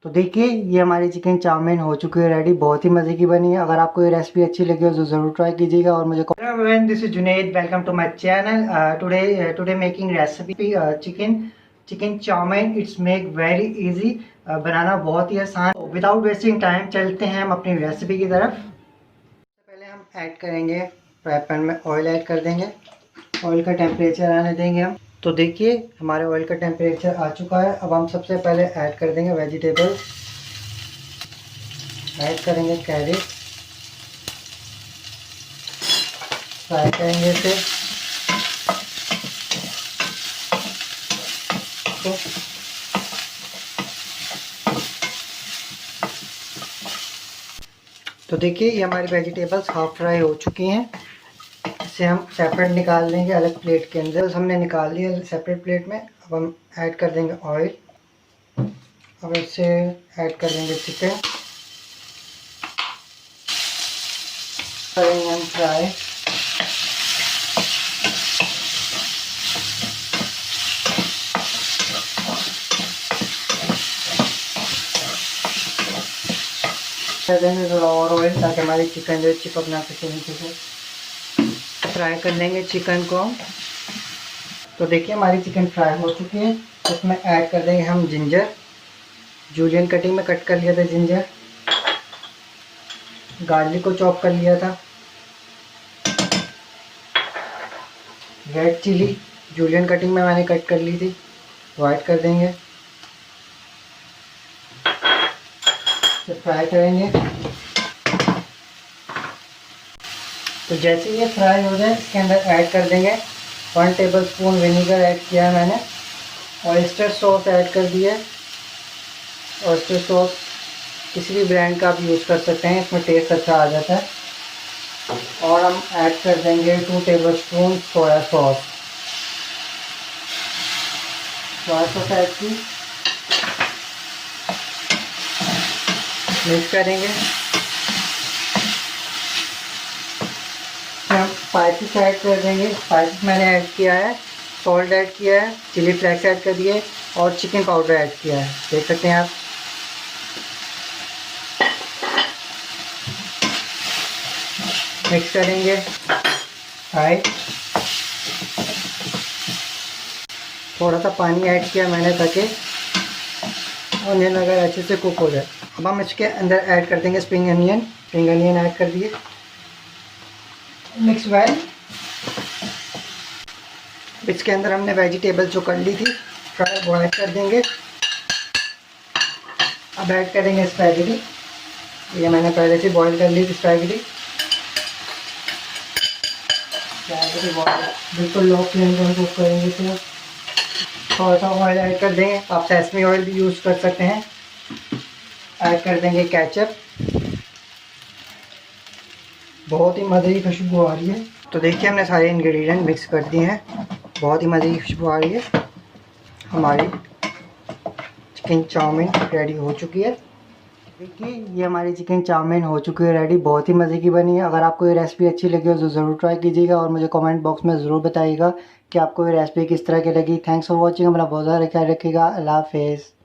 तो देखिए ये हमारी चिकन चाउमीन हो चुकी है रेडी, बहुत ही मज़े की बनी है। अगर आपको ये रेसिपी अच्छी लगी हो तो ज़रूर ट्राई कीजिएगा और मुझे this is Junaid, welcome to my channel. Today making recipe chicken chowmein. It's make very easy, बनाना बहुत ही आसान। विदाउट वेस्टिंग टाइम चलते हैं हम अपनी रेसिपी की तरफ। सबसे पहले हम ऐड करेंगे फ्राई पैन में ऑयल ऐड कर देंगे। ऑयल का टेम्परेचर आने देंगे हम। तो देखिए हमारे ऑयल का टेम्परेचर आ चुका है। अब हम सबसे पहले ऐड कर देंगे वेजिटेबल, ऐड करेंगे कैरेट, फ्राई करेंगे इसे। तो देखिए ये हमारी वेजिटेबल्स हाफ फ्राई हो चुकी हैं। इसे हम सेपरेट निकाल लेंगे अलग प्लेट के अंदर। हमने निकाल लिया सेपरेट प्लेट में। अब हम ऐड कर देंगे ऑयल। अब इसे ऐड कर देंगे चिकन, करेंगे हम फ्राई। कर देंगे थोड़ा और ऑयल ताकि हमारी चिकन जो चिपक ना सके नीचे से। फ्राई कर लेंगे चिकन को। तो देखिए हमारी चिकन फ्राई हो चुकी है। इसमें ऐड कर देंगे हम जिंजर, जूलियन कटिंग में कट कर लिया था जिंजर। गार्लिक को चॉप कर लिया था। रेड चिली जूलियन कटिंग में मैंने कट कर ली थी, वो ऐड कर देंगे। तो फ्राई करेंगे। तो जैसे ये फ्राई हो जाए इसके अंदर ऐड कर देंगे 1 टेबलस्पून विनीगर ऐड किया है मैंने। ऑयस्टर सॉस ऐड कर दिया है। ऑयस्टर सॉस किसी भी ब्रांड का आप यूज़ कर सकते हैं, इसमें टेस्ट अच्छा आ जाता है। और हम ऐड कर देंगे 2 tablespoon soya sauce. Soya sauce add की, मिक्स करेंगे। हम स्पाइसेस ऐड कर देंगे। स्पाइसेस मैंने ऐड किया है, सॉल्ट ऐड किया है, चिली फ्लेक्स ऐड कर दिए और चिकन पाउडर ऐड किया है, देख सकते हैं आप। मिक्स करेंगे। राइट, थोड़ा सा पानी ऐड किया मैंने ताकि ऑनियन अगर अच्छे से कुक हो जाए। अब हम इसके अंदर ऐड कर देंगे spring onion. Spring onion add कर दिए, मिक्स वेल। इसके अंदर हमने वेजिटेबल जो कर ली थी फ्राई वो ऐड कर देंगे। अब ऐड करेंगे स्पैगेटी। ये मैंने पहले से बॉईल कर ली थी स्पैगेटी। बिल्कुल लो फ्लेम पर कुक करेंगे। तो थोड़ा सा ऑयल ऐड कर देंगे, आप सेसमी ऑयल भी यूज़ कर सकते हैं। ऐड कर देंगे केचप। बहुत ही मज़े की खुशबू आ रही है। तो देखिए हमने सारे इंग्रेडिएंट मिक्स कर दिए हैं, बहुत ही मज़े की खुशबू आ रही है। हमारी चिकन चाउमीन रेडी हो चुकी है। देखिए ये हमारी चिकन चाउमीन हो चुकी है रेडी, बहुत ही मज़े की बनी है। अगर आपको ये रेसिपी अच्छी लगी हो तो ज़रूर ट्राई कीजिएगा और मुझे कमेंट बॉक्स में ज़रूर बताइएगा कि आपको ये रेसिपी किस तरह की लगी। Thanks for watching. अपना बहुत ज़्यादा ख्याल रखिएगा। अल्लाह हाफिज़।